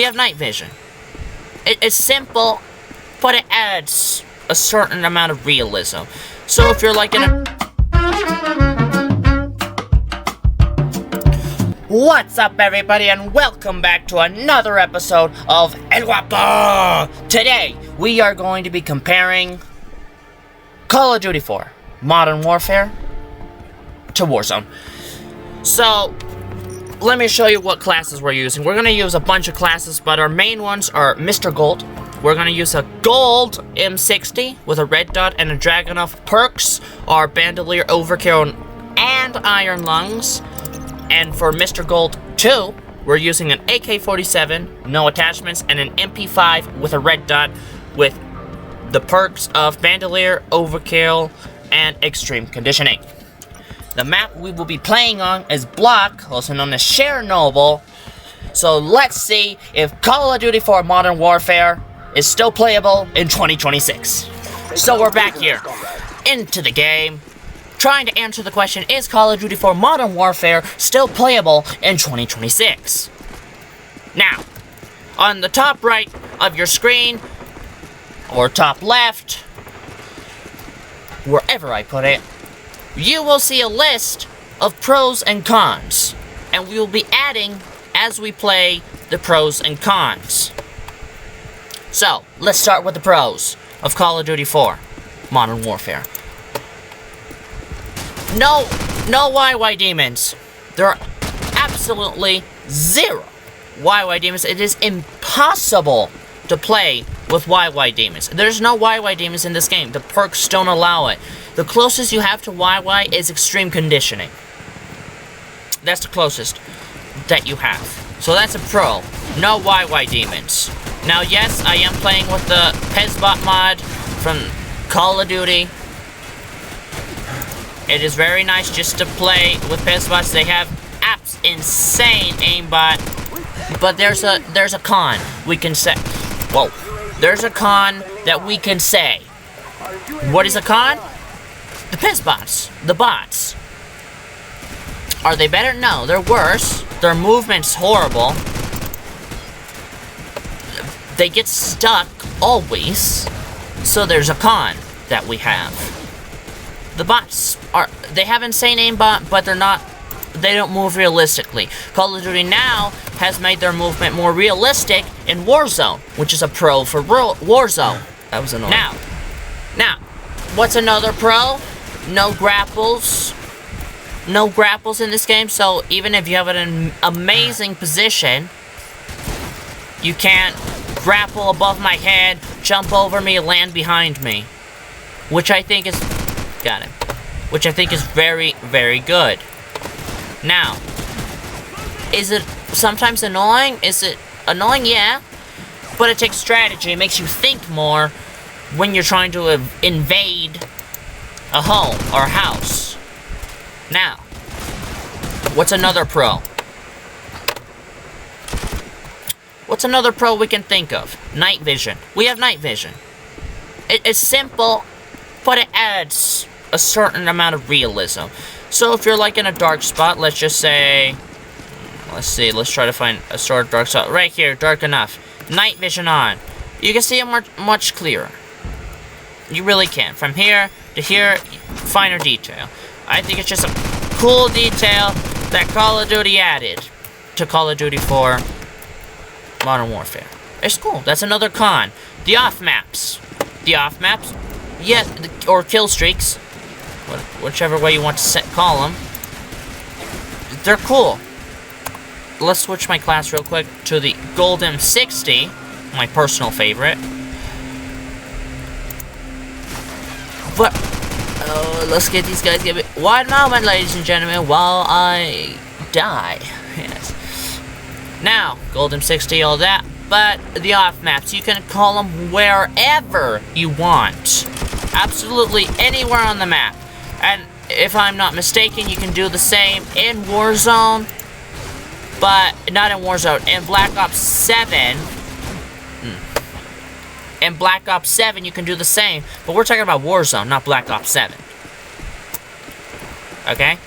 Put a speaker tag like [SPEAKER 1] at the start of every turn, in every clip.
[SPEAKER 1] We have night vision. It's simple, but it adds a certain amount of realism. So if you're like in a... What's up, everybody, and welcome back to another episode of El GUAPO! Today, we are going to be comparing Call of Duty 4 Modern Warfare to Warzone. So, let me show you what classes we're using. We're going to use a bunch of classes, but our main ones are Mr. Gold. We're going to use a gold M60 with a red dot and a Dragunov. Perks are Bandolier, Overkill, and Iron Lungs. And for Mr. Gold 2, we're using an AK-47, no attachments, and an MP5 with a red dot with the perks of Bandolier, Overkill, and Extreme Conditioning. The map we will be playing on is Bloc, also known as Chernobyl. So let's see if Call of Duty 4 Modern Warfare is still playable in 2026. So we're back here, into the game, trying to answer the question, is Call of Duty 4 Modern Warfare still playable in 2026? Now, on the top right of your screen, or top left, wherever I put it, you will see a list of pros and cons, and we will be adding as we play the pros and cons. So, let's start with the pros of Call of Duty 4 Modern Warfare. No YY demons. There are absolutely zero YY demons. It is impossible to play with YY demons. There's no YY demons in this game. The perks don't allow it. The closest you have to YY is Extreme Conditioning. That's the closest that you have. So that's a pro. No YY demons. Now, yes, I am playing with the PezBot mod from Call of Duty. It is very nice just to play with PezBots. They have insane aimbot. But there's a con we can say. Whoa. There's a con that we can say. What is a con? The PezBots. The bots. Are they better? No, they're worse. Their movement's horrible. They get stuck always. So there's a con that we have. The bots they have insane aimbot, but they don't move realistically. Call of Duty now has made their movement more realistic in Warzone, which is a pro for Warzone.
[SPEAKER 2] That was annoying.
[SPEAKER 1] Now, what's another pro? No grapples. No grapples in this game, so even if you have an amazing position, you can't grapple above my head, jump over me, land behind me. Which I think is... Got him. Which I think is very, very good. Now, is it sometimes annoying? Is it annoying? Yeah. But it takes strategy. It makes you think more when you're trying to invade a home or a house. Now, what's another pro? What's another pro we can think of? Night vision. We have night vision. It's simple, but it adds a certain amount of realism. So if you're like in a dark spot, let's just say, let's try to find a sort of dark spot. Right here, dark enough. Night vision on. You can see it much clearer. You really can. From here to here, finer detail. I think it's just a cool detail that Call of Duty added to Call of Duty 4 Modern Warfare. It's cool. That's another con. The off maps. The off maps, yeah, or kill streaks, whichever way you want to call them. They're cool. Let's switch my class real quick to the Gold M60, my personal favorite. But let's get these guys. Give it 1 moment, ladies and gentlemen, while I die. Yes. Now, Gold M60, all that. But the off maps, you can call them wherever you want. Absolutely anywhere on the map. And if I'm not mistaken, you can do the same in Warzone. But not in Warzone. In Black Ops 7. In Black Ops 7, you can do the same. But we're talking about Warzone, not Black Ops 7. Okay?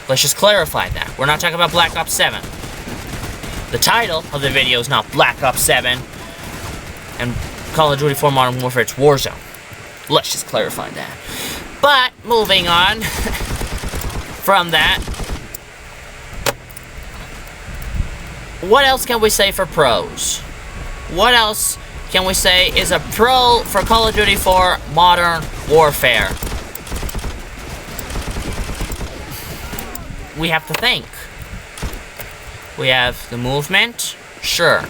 [SPEAKER 1] Let's just clarify that. We're not talking about Black Ops 7. The title of the video is not Black Ops 7 and Call of Duty 4 Modern Warfare, it's Warzone. Let's just clarify that. But, moving on from that, what else can we say for pros? What else can we say is a pro for Call of Duty 4 Modern Warfare? We have to think. We have the movement, sure.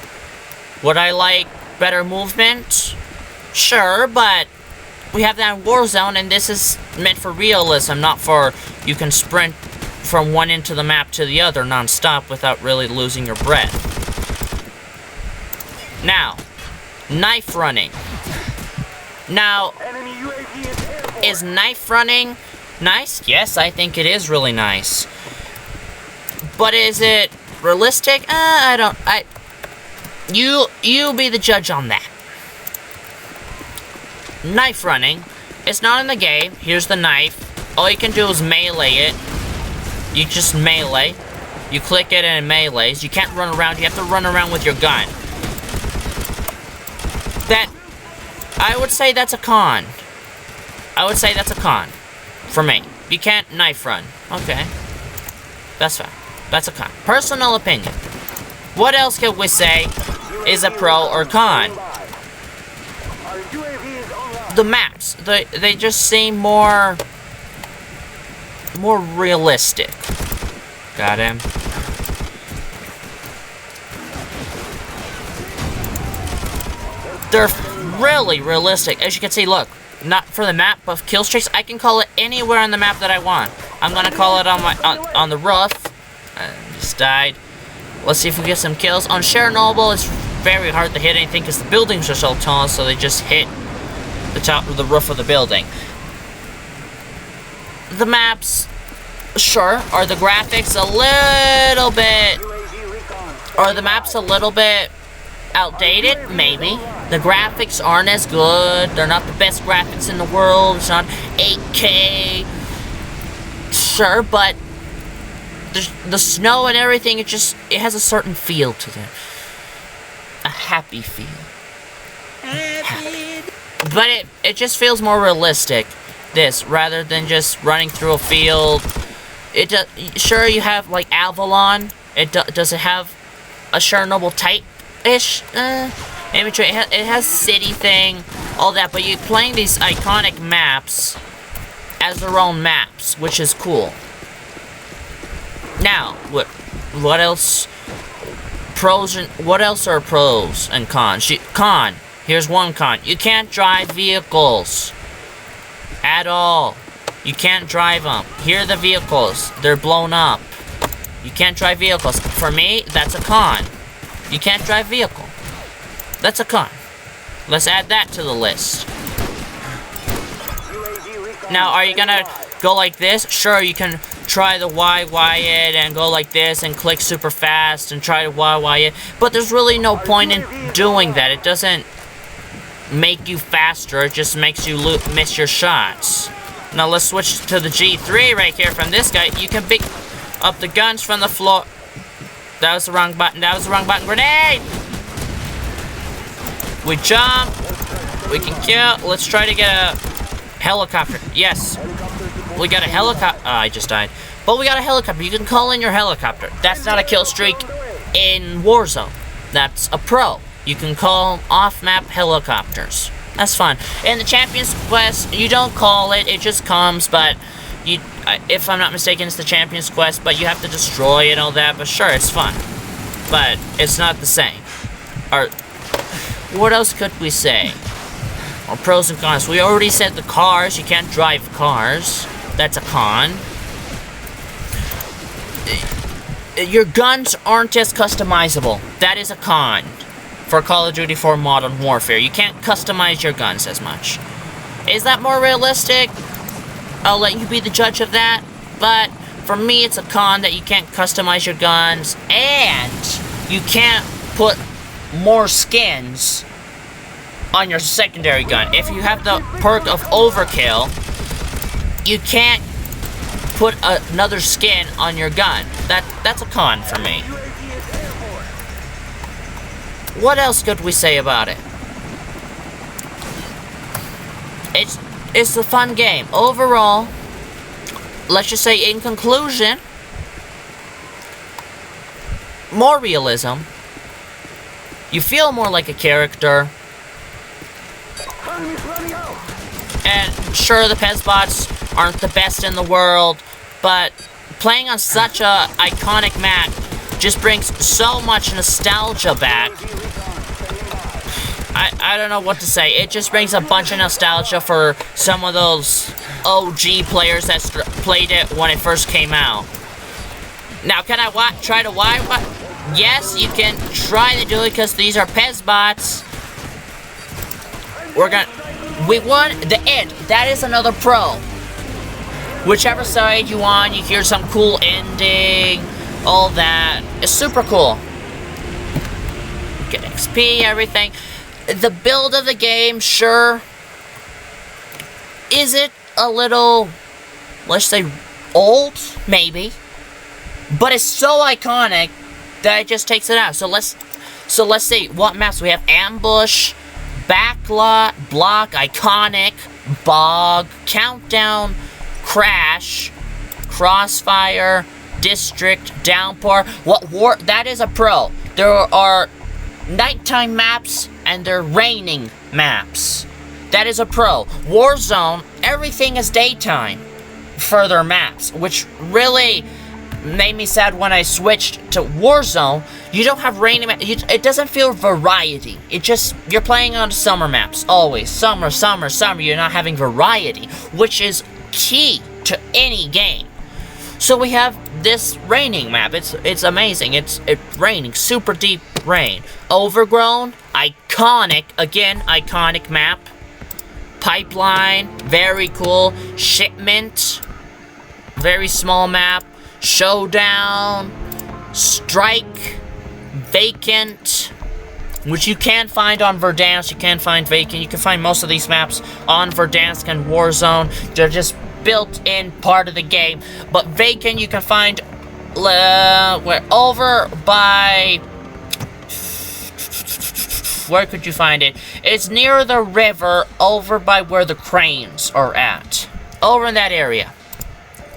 [SPEAKER 1] Would I like better movement? Sure, but we have that in Warzone, and this is meant for realism, not for you can sprint from one end of the map to the other non-stop without really losing your breath. Now, knife running. Now, is knife running nice? Yes, I think it is really nice. But is it realistic? You be the judge on that. Knife running. It's not in the game. Here's the knife. All you can do is melee it. You just melee. You click it and it melees. You can't run around. You have to run around with your gun. I would say that's a con. I would say that's a con. For me. You can't knife run. Okay. That's fine. That's a con. Personal opinion. What else can we say is a pro or con? The maps. They just seem more realistic. Got him. They're really realistic. As you can see, look. Not for the map of kill streaks. I can call it anywhere on the map that I want. I'm gonna call it on my on the roof. I just died. Let's see if we get some kills. On Chernobyl, it's very hard to hit anything because the buildings are so tall, so they just hit the top of the roof of the building. The maps, sure. Are the graphics a little bit... Are the maps a little bit outdated? Maybe. The graphics aren't as good. They're not the best graphics in the world. It's not 8K. Sure, but the snow and everything, it has a certain feel to them. A happy feel. Happy. But it just feels more realistic, this, rather than just running through a field. Sure, you have, like, Avalon. Does it have a Chernobyl type-ish imagery? It has city thing, all that, but you're playing these iconic maps as their own maps, which is cool. Now, what else? What else are pros and cons? Here's one con. You can't drive vehicles at all. You can't drive them. Here are the vehicles. They're blown up. You can't drive vehicles. For me, that's a con. You can't drive vehicle. That's a con. Let's add that to the list. Now, are you gonna go like this? Sure, you can try the YY it and go like this and click super fast and try to YY it. But there's really no point in doing that. It doesn't make you faster. It just makes you miss your shots. Now, let's switch to the G3 right here from this guy. You can pick up the guns from the floor. That was the wrong button. That was the wrong button. Grenade! We jump. We can kill. Let's try to get a helicopter. Yes. We got a helicopter. I just died. But we got a helicopter. You can call in your helicopter. That's not a kill streak in Warzone. That's a pro. You can call off-map helicopters. That's fun. In the Champions Quest, you don't call it. It just comes, but if I'm not mistaken, it's the Champions Quest, but you have to destroy it and all that. But sure, it's fun. But it's not the same. What else could we say? Or pros and cons. We already said the cars. You can't drive cars. That's a con. Your guns aren't as customizable. That is a con for Call of Duty 4 Modern Warfare. You can't customize your guns as much. Is that more realistic? I'll let you be the judge of that. But for me, it's a con that you can't customize your guns. And you can't put more skins on your secondary gun. If you have the perk of overkill, you can't put another skin on your gun. That's a con for me. What else could we say about it? It's a fun game. Overall, let's just say in conclusion, more realism. You feel more like a character. And sure, the Pez bots aren't the best in the world, but playing on such a iconic map just brings so much nostalgia back. I don't know what to say. It just brings a bunch of nostalgia for some of those OG players that played it when it first came out. Now, can I try to Yes, you can try to do it because these are Pez bots. We won the end. That is another pro. Whichever side you on, you hear some cool ending, all that. It's super cool. Get XP, everything. The build of the game, sure. Is it a little, let's say, old? Maybe. But it's so iconic that it just takes it out. So let's see what maps we have. Ambush, Backlot, Bloc, Iconic, Bog, Countdown, Crash, Crossfire, District, Downpour. That is a pro. There are nighttime maps and they're raining maps. That is a pro. Warzone, everything is daytime for their maps, which really made me sad when I switched to Warzone. You don't have raining maps. It doesn't feel variety. You're playing on summer maps always. Summer, summer, summer. You're not having variety, which is key to any game. So we have this raining map. It's amazing. It's raining, super deep rain. Overgrown, iconic, again, iconic map. Pipeline, very cool. Shipment, very small map. Showdown, Strike, Vacant, which you can find on Verdansk. You can find Vacant. You can find most of these maps on Verdansk and Warzone. They're just built-in part of the game. But Vacant you can find over by... Where could you find it? It's near the river, over by where the cranes are at. Over in that area.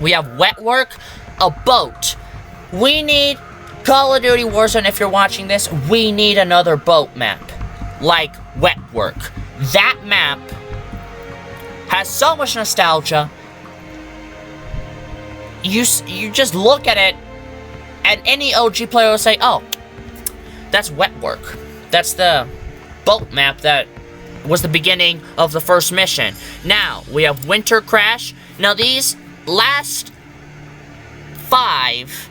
[SPEAKER 1] We have Wet Work, a boat. We need Call of Duty Warzone. If you're watching this, we need another boat map like Wet Work. That map has so much nostalgia. You just look at it and any OG player will say, oh, that's Wet Work. That's the boat map that was the beginning of the first mission. Now we have Winter Crash. Now these last 5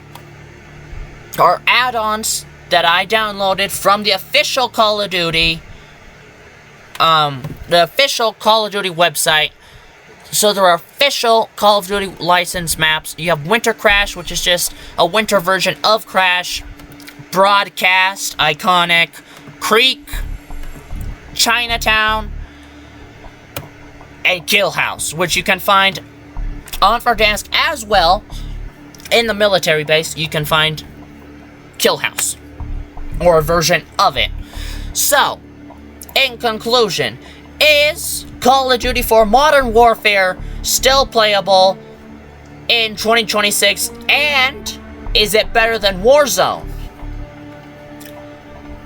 [SPEAKER 1] are add-ons that I downloaded from the official Call of Duty, website. So there are official Call of Duty licensed maps. You have Winter Crash, which is just a winter version of Crash. Broadcast, Iconic, Creek, Chinatown, and Kill House, which you can find on Verdansk as well. In the military base, you can find Kill House, or a version of it. So, in conclusion, is Call of Duty 4 Modern Warfare still playable in 2026? And is it better than Warzone?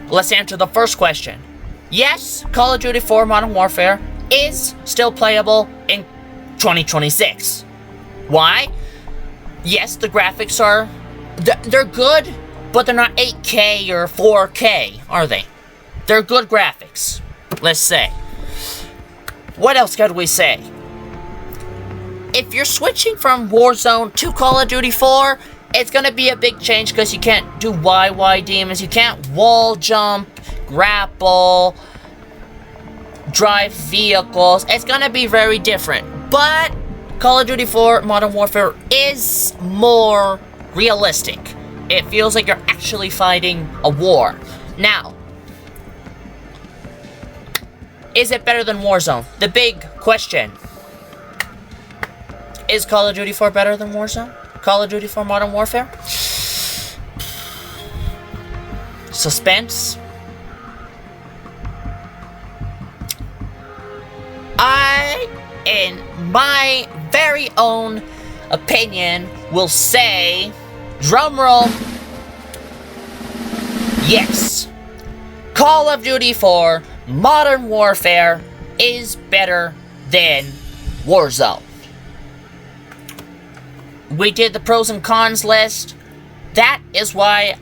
[SPEAKER 1] Let's answer the first question. Yes, Call of Duty 4 Modern Warfare is still playable in 2026. Why? Yes, the graphics are... They're good, but they're not 8K or 4K, are they? They're good graphics, let's say. What else could we say? If you're switching from Warzone to Call of Duty 4, it's gonna be a big change because you can't do YY demons, you can't wall jump, grapple, drive vehicles. It's gonna be very different. But Call of Duty 4 Modern Warfare is more realistic. It feels like you're actually fighting a war. Now, is it better than Warzone? The big question. Is Call of Duty 4 better than Warzone? Call of Duty 4 Modern Warfare? Suspense? my very own opinion will say, drumroll, yes, Call of Duty 4 Modern Warfare is better than Warzone. We did the pros and cons list. That is why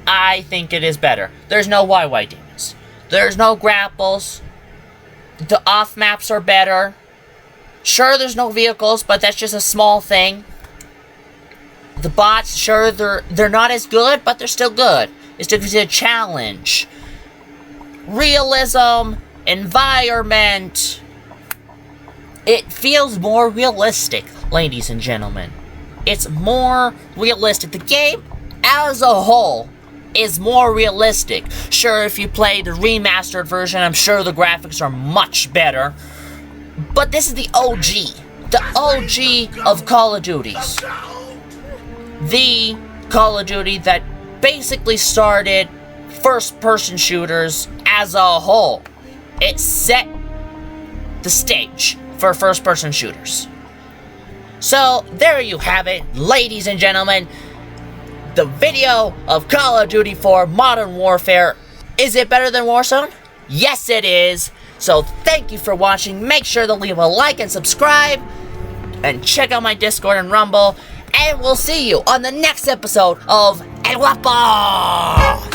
[SPEAKER 1] I think it is better. There's no YY demons. There's no grapples. The off maps are better. Sure, there's no vehicles, but that's just a small thing. The bots, sure, they're not as good, but they're still good. It's just a challenge. Realism, environment. It feels more realistic, ladies and gentlemen. It's more realistic. The game as a whole is more realistic. Sure, if you play the remastered version, I'm sure the graphics are much better. But this is the OG. The OG of Call of Duties. The Call of Duty that basically started first-person shooters as a whole. It set the stage for first-person shooters. So, there you have it, ladies and gentlemen. The video of Call of Duty 4 Modern Warfare. Is it better than Warzone? Yes, it is. So, thank you for watching. Make sure to leave a like and subscribe. And check out my Discord and Rumble. And we'll see you on the next episode of El Guapo!